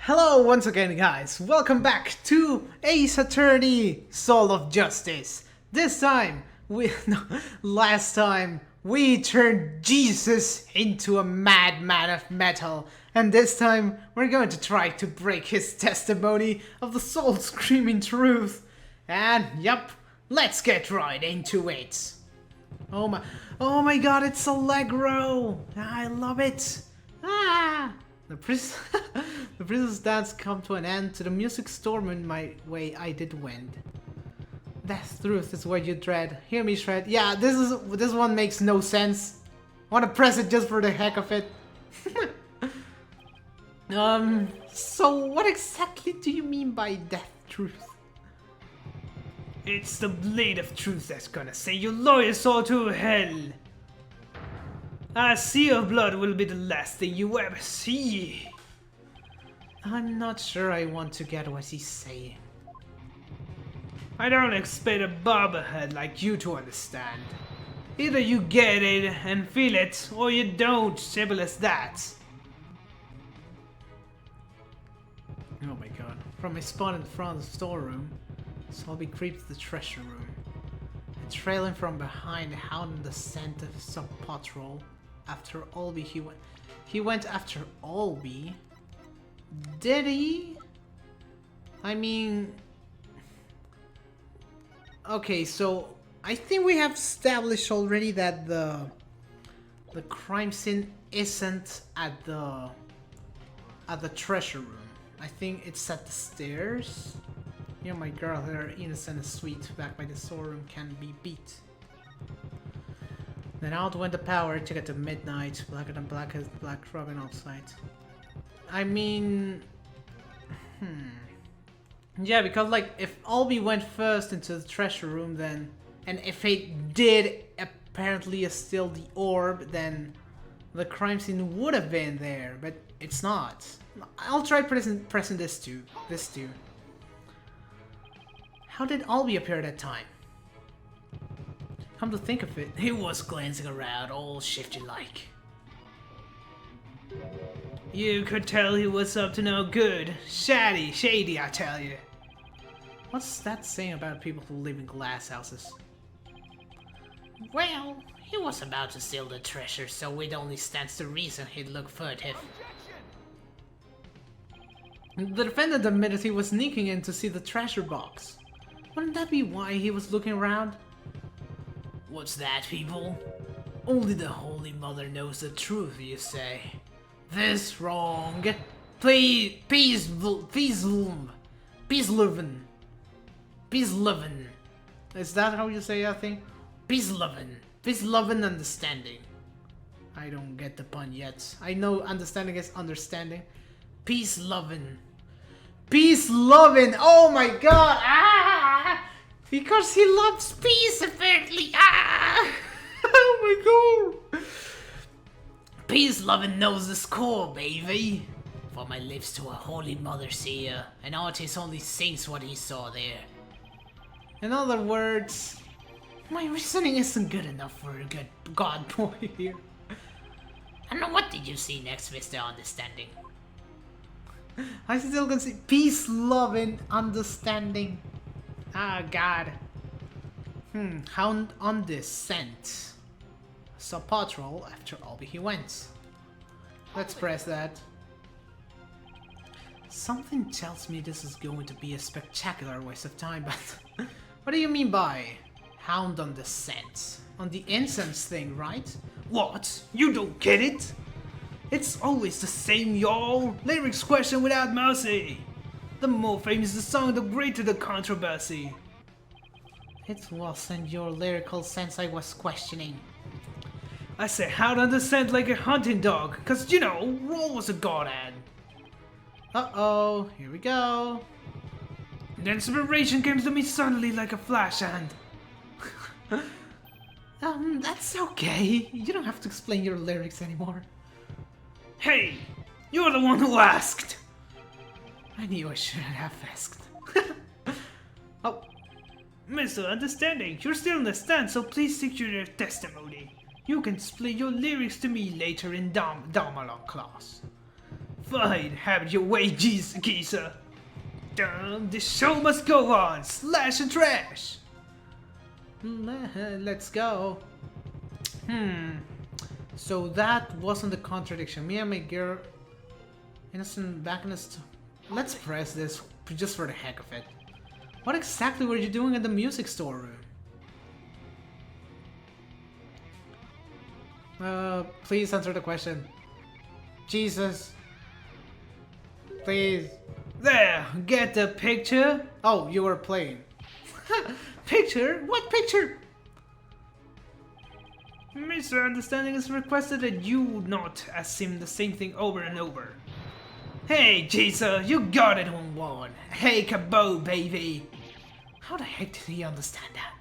Hello once again, guys. Welcome back to Ace Attorney Soul of Justice. This time, last time, we turned Jesus into a madman of metal. And this time, we're going to try to break his testimony of the soul screaming truth. And, yup, let's get right into it. Oh my god, it's Allegro! I love it! Ah! The prison's dance come to an end. To the music storm in my way, I did win. Death truth is what you dread. Hear me, Shred. Yeah, this one makes no sense. I wanna press it just for the heck of it. So what exactly do you mean by death truth? It's the blade of truth that's gonna send your lawyer soul to hell. A sea of blood will be the last thing you ever see. I'm not sure I want to get what he's saying. I don't expect a bobblehead like you to understand. Either you get it and feel it, or you don't. Simple as that. Oh my god. From my spot in front of the storeroom, Selby creeps to the treasure room. And trailing from behind, hounding the scent of some patrol. After Olby, he went after Olby? Did he? I mean... Okay, so I think we have established already that the crime scene isn't at the treasure room. I think it's at the stairs. You know, my girl, her innocent and sweet, back by the storeroom, can be beat. Then out went the power to get to midnight, blacker than black as Black Robin outside. I mean... Yeah, because like, if Olby went first into the treasure room then... And if it did apparently steal the orb, then the crime scene would have been there, but it's not. I'll try pressing this too. How did Olby appear at that time? Come to think of it, he was glancing around, all shifty-like. You could tell he was up to no good. Shady, I tell you. What's that saying about people who live in glass houses? Well, he was about to steal the treasure, so it only stands to reason he'd look furtive. The defendant admitted he was sneaking in to see the treasure box. Wouldn't that be why he was looking around? What's that, people? Only the Holy Mother knows the truth, you say. This wrong. Peace lovin'. Is that how you say that thing? Peace lovin' understanding. I don't get the pun yet. I know understanding is understanding. Peace lovin'. Oh my god! Ah! Because he loves peace, apparently. Ah! Oh my god! Peace loving knows the score, baby. For my lips to a holy mother seer, an artist only sings what he saw there. In other words, my reasoning isn't good enough for a good god boy here. And what did you see next, Mr. Understanding? I still can see peace, loving, understanding. Ah, God. Hound on this scent. Saw patrol after Olby he went. Let's press that. Something tells me this is going to be a spectacular waste of time, but... What do you mean by hound on the scent? On the incense thing, right? What? You don't get it? It's always the same, y'all. Lyrics question without mercy. The more famous the song, the greater the controversy. It wasn't your lyrical sense I was questioning. I say hound on the scent like a hunting dog, cause you know, Meuol was a godhead. Uh-oh, here we go. The inspiration came to me suddenly like a flash and... That's okay. You don't have to explain your lyrics anymore. Hey, you're the one who asked. I knew I shouldn't have asked. Oh. Mr. Understanding, you're still in the stand, so please stick to your testimony. You can display your lyrics to me later in Damalon class. Fine, have it your way, geezer. Damn, the show must go on. Slash and trash. Let's go. So that wasn't a contradiction. Me and my girl, innocent backinist. Let's press this just for the heck of it. What exactly were you doing in the music store room? Please answer the question. Jesus. Please. There, get the picture? Oh, you were playing. Picture? What picture? Mr. Understanding has requested that you not assume the same thing over and over. Hey, Jesus, you got it on one. Hey, Cabo, baby. How the heck did he understand that?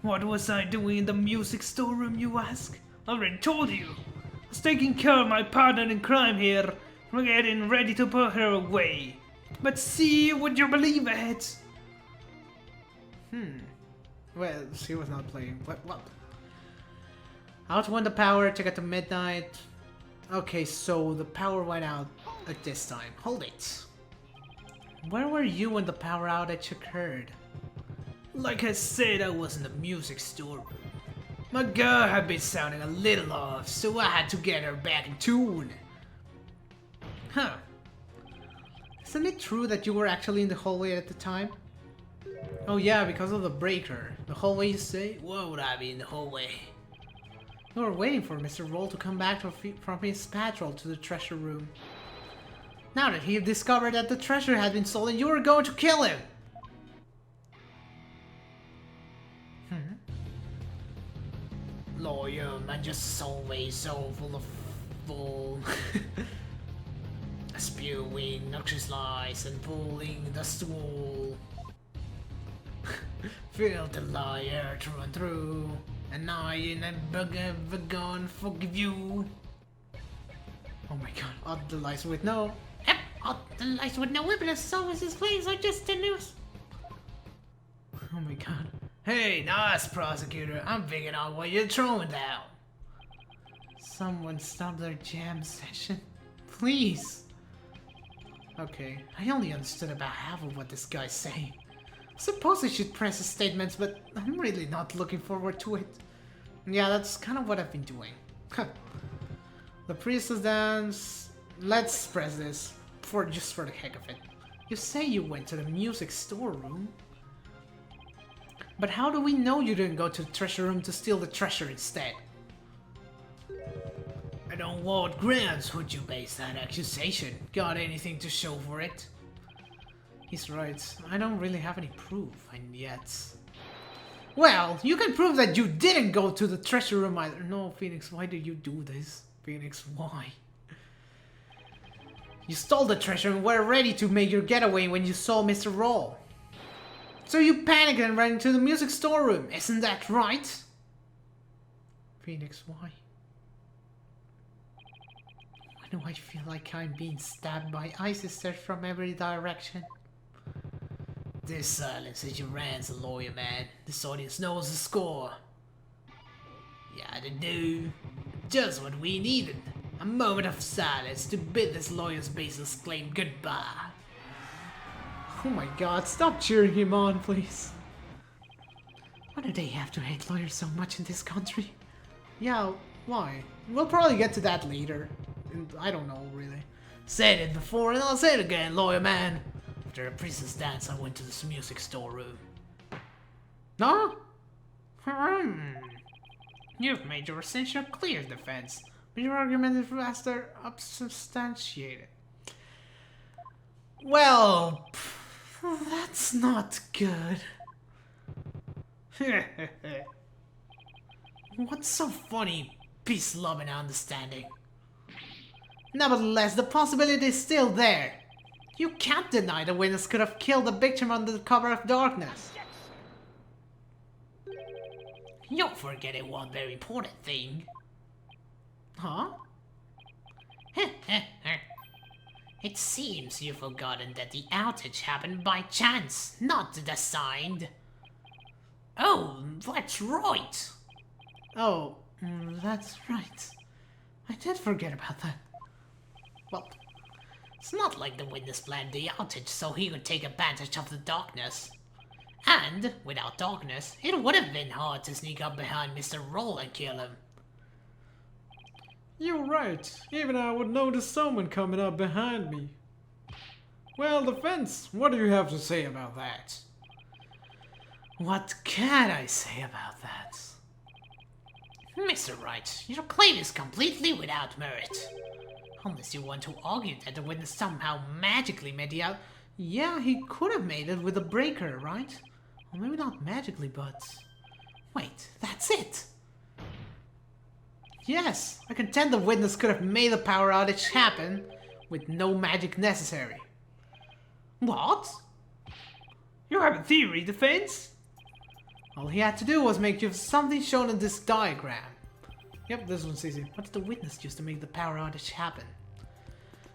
What was I doing in the music storeroom, you ask? I already told you. I was taking care of my partner in crime here, getting ready to put her away. But see, would you believe it? Well, she was not playing. What? Out went the power, took it to midnight. Okay, so the power went out at this time. Hold it. Where were you when the power outage occurred? Like I said, I was in the music storeroom. My girl had been sounding a little off, so I had to get her back in tune. Huh. Isn't it true that you were actually in the hallway at the time? Oh yeah, because of the breaker. The hallway, you say? Why would I be in the hallway? We were waiting for Mr. Roll to come back from his patrol to the treasure room. Now that he discovered that the treasure had been stolen, you were going to kill him! Lawyer, man, just always so full of bull. Spewing noxious lies and pulling the stool. Feel the liar through and through, and I in a ever gonna forgive you. Oh my god, all the lies with no... Yep, all the lies with no evidence, so is his claims are just the news. Oh my god. Hey, nice prosecutor, I'm figuring out what you're throwing down. Someone stop their jam session. Please. Okay, I only understood about half of what this guy's saying. Suppose I should press his statements, but I'm really not looking forward to it. Yeah, that's kind of what I've been doing. The priestess dance... Let's press this, just for the heck of it. You say you went to the music storeroom? But how do we know you didn't go to the treasure room to steal the treasure instead? And on what grounds would you base that accusation? Got anything to show for it? He's right. I don't really have any proof, and yet... Well, you can prove that you didn't go to the treasure room either. No, Phoenix, why did you do this? Phoenix, why? You stole the treasure and were ready to make your getaway when you saw Mr. Roll. So you panicked and ran into the music storeroom, isn't that right? Phoenix, why? Why do I feel like I'm being stabbed by eye sisters from every direction? This silence is your ransom, lawyer man. This audience knows the score. Yeah, they do. Just what we needed. A moment of silence to bid this lawyer's baseless claim goodbye. Oh my god, stop cheering him on, please. Why do they have to hate lawyers so much in this country? Yeah, why? We'll probably get to that later. I don't know, really. Said it before and I'll say it again, lawyer man. After a priestess dance, I went to this music storeroom. No? You've made your essential clear, defense, but your argument is rather unsubstantiated. Well, that's not good. What's so funny? Peace, love, and understanding. Nevertheless, the possibility is still there. You can't deny the witness could have killed the victim under the cover of darkness. You're forgetting one very important thing. Huh? It seems you've forgotten that the outage happened by chance, not designed. Oh, that's right. Oh, that's right. I did forget about that. Well, it's not like the witness planned the outage so he could take advantage of the darkness. And, without darkness, it would have been hard to sneak up behind Mr. Roll and kill him. You're right. Even I would notice someone coming up behind me. Well, defense, what do you have to say about that? What can I say about that? Mr. Wright, your claim is completely without merit. Unless you want to argue that the witness somehow magically made the out... Yeah, he could have made it with a breaker, right? Well, maybe not magically, but... Wait, that's it! Yes, I contend the witness could have made the power outage happen with no magic necessary. What? You have a theory, defense? All he had to do was make use of something shown in this diagram. Yep, this one's easy. What did the witness use to make the power outage happen?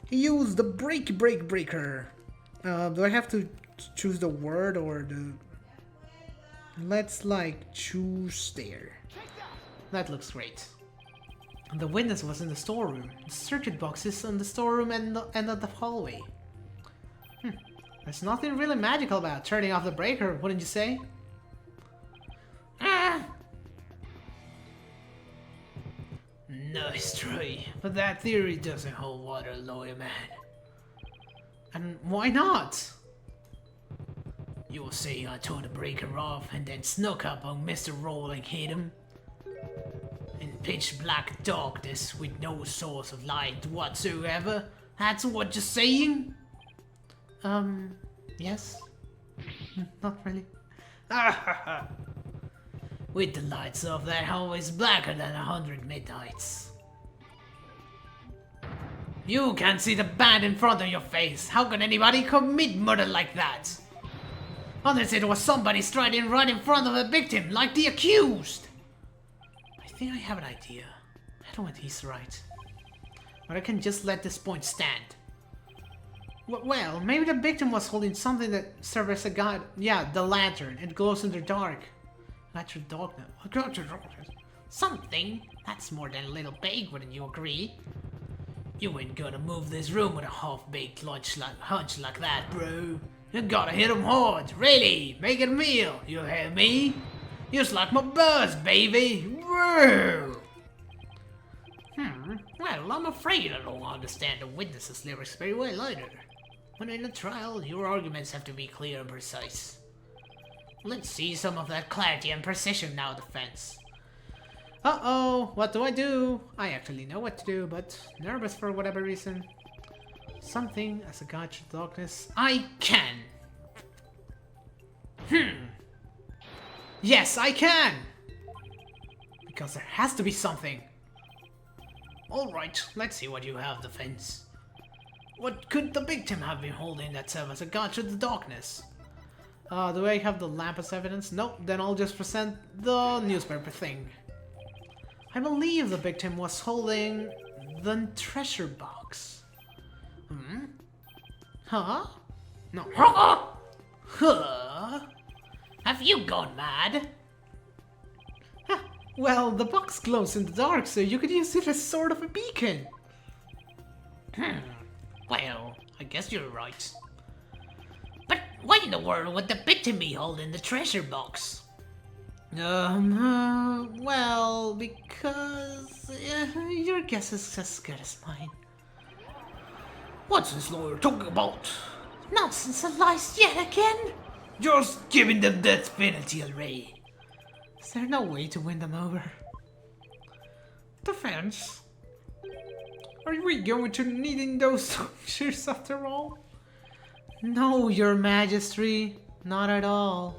He used the breaker. Do I have to choose the word or the... Let's choose there. That looks great. The witness was in the storeroom. The circuit box is in the storeroom and the end of the hallway. There's nothing really magical about turning off the breaker, wouldn't you say? Nice try, but that theory doesn't hold water, lawyer man. And why not? You'll say I tore the breaker off and then snuck up on Mr. Roll and hit him? In pitch black darkness with no source of light whatsoever? That's what you're saying? Yes. Not really. With the lights off, that hallway's blacker than 100 midnights. You can't see the band in front of your face. How can anybody commit murder like that? Unless it was somebody striding right in front of a victim, like the accused. I think I have an idea. I don't know if he's right. But I can just let this point stand. Well, maybe the victim was holding something that serves as a guide. Yeah, the lantern. It glows in the dark. Natural darkness. Something? That's more than a little vague, wouldn't you agree? You ain't gonna move this room with a half-baked hunch like that, bro. You gotta hit 'em hard, really. Make it real, you hear me? Just like my buzz, baby. Whoa! Well, I'm afraid I don't understand the witness's lyrics very well either. When in a trial, your arguments have to be clear and precise. Let's see some of that clarity and precision now, defense. Uh-oh, what do I do? I actually know what to do, but nervous for whatever reason. Something as a guide to darkness. I can! Yes, I can! Because there has to be something. Alright, let's see what you have, defense. What could the victim have been holding that served as a guide to the darkness? Do I have the lamp as evidence? Nope, then I'll just present the newspaper thing. I believe the victim was holding the treasure box. Huh? No. Huh? Have you gone mad? Well, the box glows in the dark, so you could use it as sort of a beacon. Well, I guess you're right. But why in the world would the victim be holding the treasure box? Well, because your guess is as good as mine. What's this lawyer talking about? Nonsense and lies yet again? Just giving them death penalty already. Is there no way to win them over? Defense? Are we going to needing those soldiers after all? No, your majesty, not at all.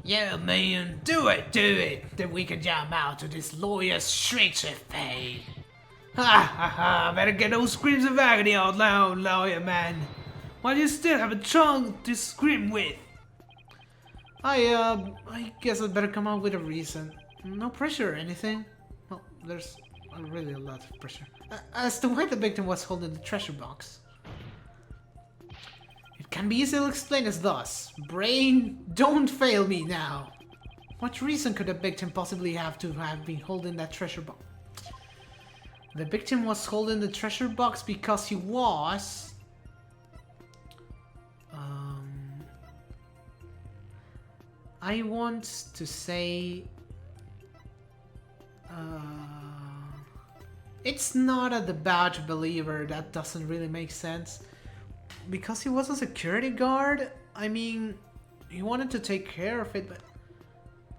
Yeah, man, do it, then we can jam out to this lawyer's shrieks of pain. Ha, better get those screams of agony out loud, lawyer man, while you still have a tongue to scream with. I guess I'd better come up with a reason. No pressure or anything. Well, there's really a lot of pressure. As to why the victim was holding the treasure box. It can be easily explained as thus. Brain, don't fail me now. What reason could the victim possibly have to have been holding that treasure box? The victim was holding the treasure box because he was... I want to say... it's not a devout believer. That doesn't really make sense. Because he was a security guard, I mean, he wanted to take care of it, but...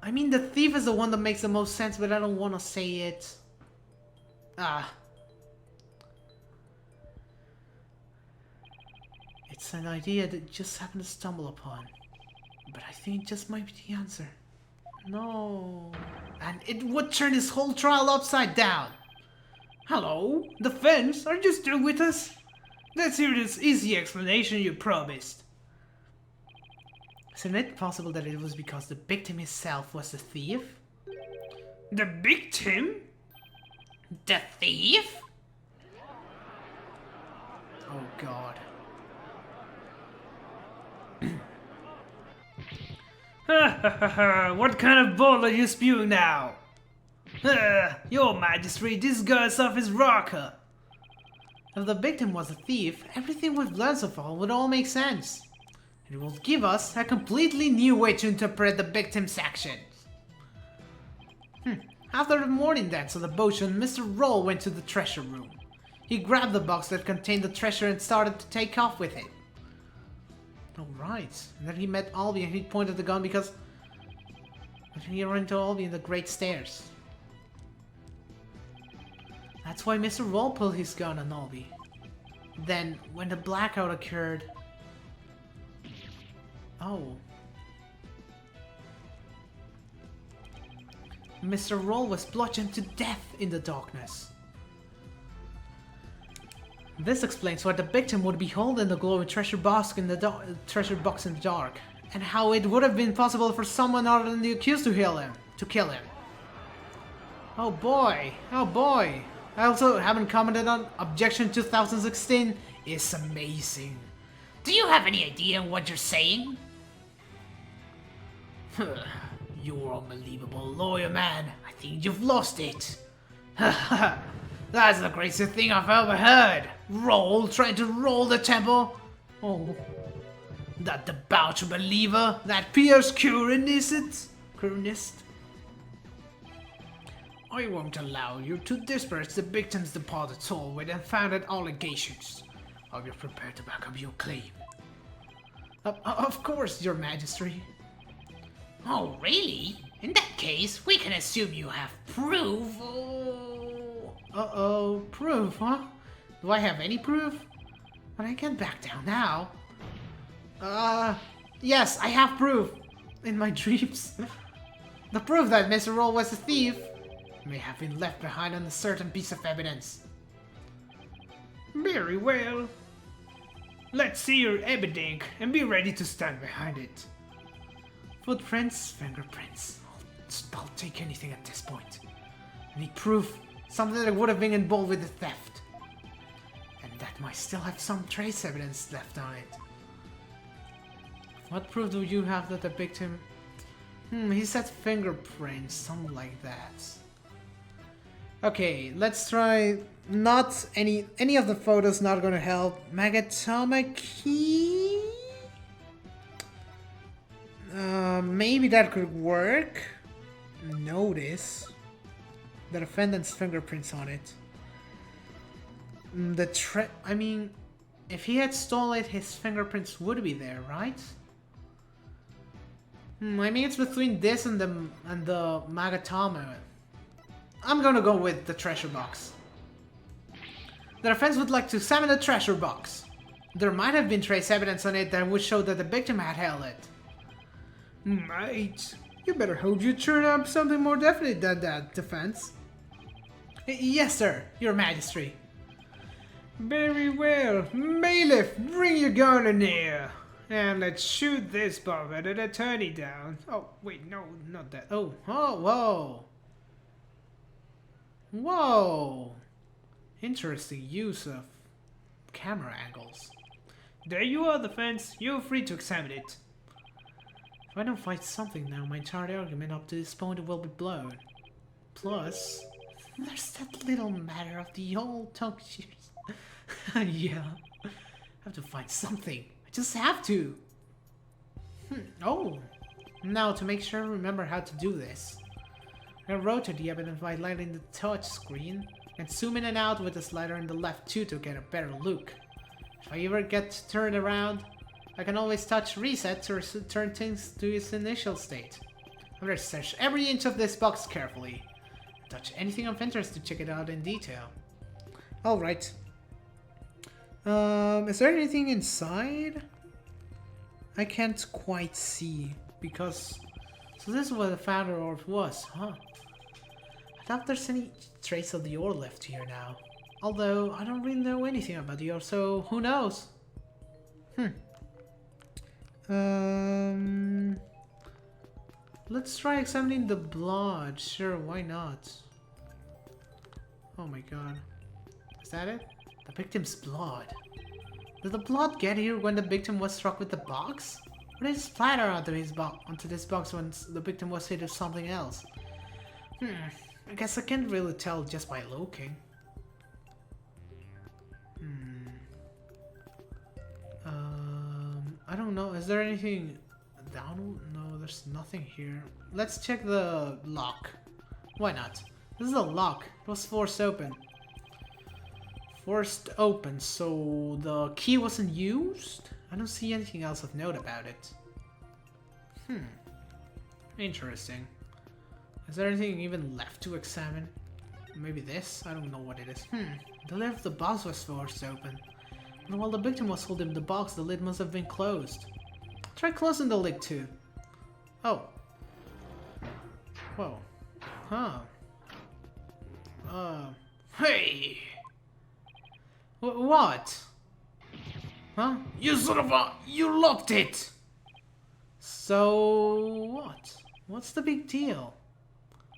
I mean, the thief is the one that makes the most sense, but I don't want to say it. It's an idea that just happened to stumble upon. But I think it just might be the answer. No. And it would turn this whole trial upside down. Hello? Defense? Are you still with us? Let's hear this easy explanation you promised. Isn't it possible that it was because the victim himself was the thief? The victim? The thief? Oh god. What kind of ball are you spewing now? Your Majesty, this guy's off his rocker. If the victim was a thief, everything we've learned so far would all make sense. It will give us a completely new way to interpret the victim's actions. After the morning dance on the potion, Mr. Roll went to the treasure room. He grabbed the box that contained the treasure and started to take off with it. Alright, and then he met Albie and he pointed the gun because... he ran into Albie in the Great Stairs. That's why Mr. Roll pulled his gun on Albie. Then, when the blackout occurred... Oh. Mr. Roll was bludgeoned to death in the darkness. This explains why the victim would be holding the glowing treasure box in the dark, and how it would have been possible for someone other than the accused to kill him. Oh boy, oh boy. I also haven't commented on Objection 2016. It's amazing. Do you have any idea what you're saying? You're unbelievable, lawyer man. I think you've lost it. That's the craziest thing I've ever heard. Roll, trying to roll the temple. Oh, that debauched believer, that Pierce Curinist. I won't allow you to disperse the victim's departed soul with unfounded allegations. Are you prepared to back up your claim? Of course, Your Majesty. Oh, really? In that case, we can assume you have proof. Uh-oh, proof, huh? Do I have any proof? But I can't back down now. Yes, I have proof. In my dreams. The proof that Mr. Roll was a thief may have been left behind on a certain piece of evidence. Very well. Let's see your evidence and be ready to stand behind it. Footprints, fingerprints. I'll take anything at this point. I need proof. Something that would have been involved with the theft. And that might still have some trace evidence left on it. What proof do you have that the victim... he said fingerprints, something like that. Okay, let's try... Not any of the photos not gonna help. Magatomic key? Maybe that could work. Notice the defendant's fingerprints on it. I mean, if he had stolen it, his fingerprints would be there, right? I mean, it's between this and the Magatama. I'm gonna go with the treasure box. The defense would like to examine the treasure box. There might have been trace evidence on it that would show that the victim had held it. Mate, you better hope you turn up something more definite than that, defense. Yes, sir, Your Majesty. Very well. Bailiff, bring your gun in here. And let's shoot this bug-headed attorney down. Oh, wait, no, not that. Oh, whoa. Whoa. Interesting use of camera angles. There you are, defense. You're free to examine it. If I don't find something now, my entire argument up to this point will be blown. Plus, There's that little matter of the old tongue shears. Yeah. I have to find something. I just have to. Oh. Now to make sure I remember how to do this. I rotate the evidence by lighting the touch screen and zoom in and out with the slider in the left too to get a better look. If I ever get turned around, I can always touch reset to return things to its initial state. I'm going to search every inch of this box carefully. Touch anything of interest to check it out in detail. Alright. Is there anything inside? I can't quite see because... So this is what the founder orb was, huh? I doubt there's any trace of the ore left here now. Although, I don't really know anything about the ore, so who knows? Let's try examining the blood. Sure, why not? Oh my god. Is that it? The victim's blood. Did the blood get here when the victim was struck with the box? Or did it splatter onto this box when the victim was hit with something else? I guess I can't really tell just by looking. I don't know. Is there anything down? No, there's nothing here. Let's check the lock. Why not? This is a lock. It was forced open. Forced open, so the key wasn't used? I don't see anything else of note about it. Interesting. Is there anything even left to examine? Maybe this? I don't know what it is. The lid of the box was forced open. And while the victim was holding the box, the lid must have been closed. Try closing the lid too. Oh. Whoa. Huh. Hey! What? Huh? You son of a... You locked it! So... what? What's the big deal?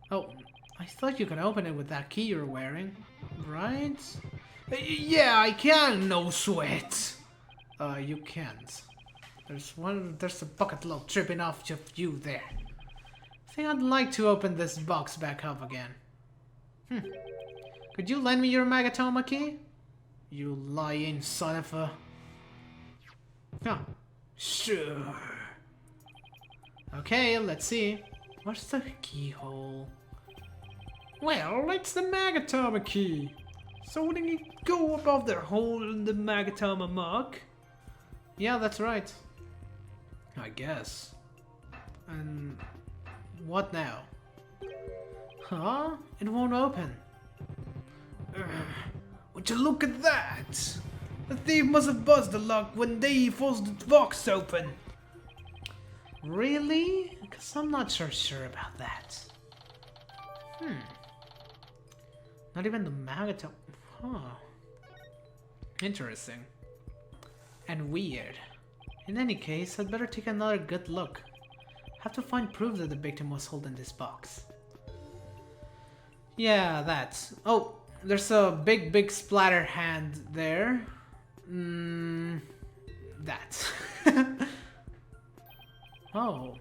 Oh, I thought you could open it with that key you're wearing, right? Yeah, I can, no sweat! You can't. There's a bucket load tripping off of you there. I think I'd like to open this box back up again. Could you lend me your Magatoma key? You lying son of a... Oh, sure. Okay, let's see. What's the keyhole? Well, it's the Magatoma key. So wouldn't it go above the hole in the Magatoma mug? Yeah, that's right. I guess. And what now? Huh? It won't open. Would you look at that? The thief must have buzzed the lock when they forced the box open. Really? Because I'm not sure about that. Not even the Magatoma. Huh. Interesting. And weird. In any case, I'd better take another good look. Have to find proof that the victim was holding this box. Yeah, that. Oh, there's a big splatter hand there. That. Oh.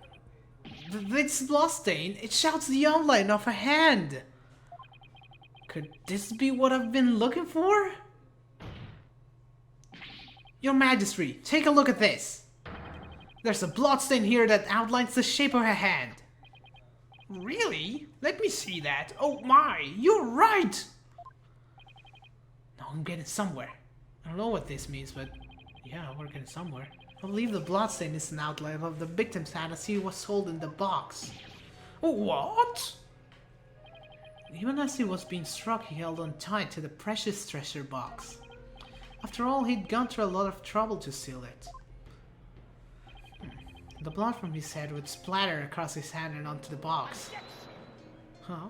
This bloodstain, it shouts the outline of a hand. Could this be what I've been looking for? Your Majesty, take a look at this. There's a bloodstain here that outlines the shape of a hand. Really? Let me see that. Oh my, you're right! Now I'm getting somewhere. I don't know what this means, but yeah, we're getting somewhere. I believe the bloodstain is an outline of the victim's hand as he was holding the box. What? Even as he was being struck, he held on tight to the precious treasure box. After all, he'd gone through a lot of trouble to seal it. The blood from his head would splatter across his hand and onto the box. Huh?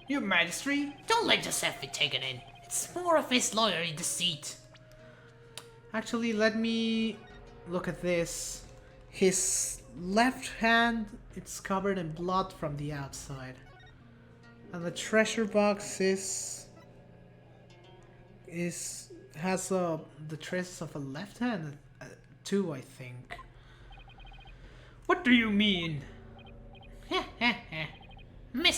Your Majesty, Don't let yourself be taken in. It's more of his lawyerly deceit. actually, let me look at this. His left hand, it's covered in blood from the outside. And the treasure box has the traces of a left hand too, I think. What do you mean?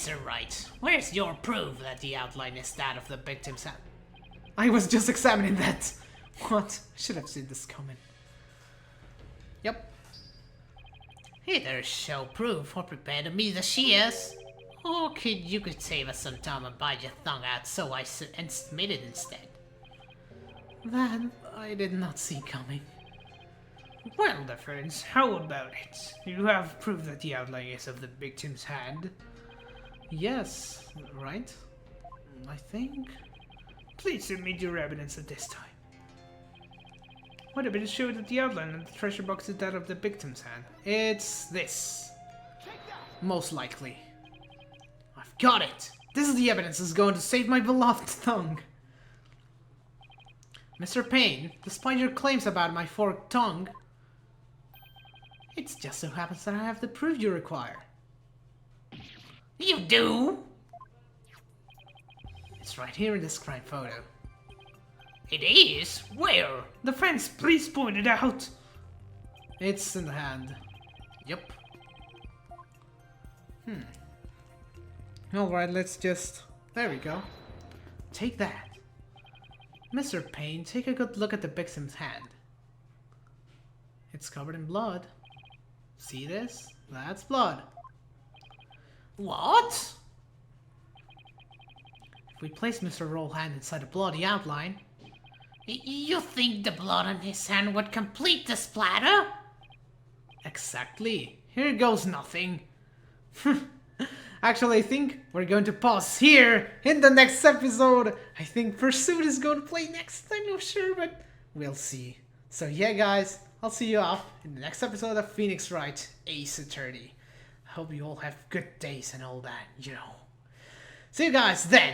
Mr. Wright, where's your proof that the outline is that of the victim's hand? I was just examining that. What? I should have seen this coming. Yep. Either show proof or prepare to meet the shears. Or you could save us some time and bite your tongue out so I submit it instead. That I did not see coming. Well, the friends, how about it? You have proof that the outline is of the victim's hand. Yes, right? I think. Please submit your evidence at this time. What evidence shows that the outline of the treasure box is that of the victim's hand? It's this. Most likely. I've got it! This is the evidence that's going to save my beloved tongue. Mr. Payne, despite your claims about my forked tongue, it just so happens that I have the proof you require. You do? It's right here in this crime photo. It is? Where? The friends, please point it out! It's in the hand. Yep. Alright, let's just... There we go. Take that. Mr. Payne, take a good look at the victim's hand. It's covered in blood. See this? That's blood. What? If we place Mr. Roll's hand inside the bloody outline... You think the blood on his hand would complete the splatter? Exactly. Here goes nothing. Actually, I think we're going to pause here in the next episode. I think Pursuit is going to play next. I'm not sure, but we'll see. So yeah, guys, I'll see you off in the next episode of Phoenix Wright Ace Attorney. I hope you all have good days and all that, you know. See you guys then.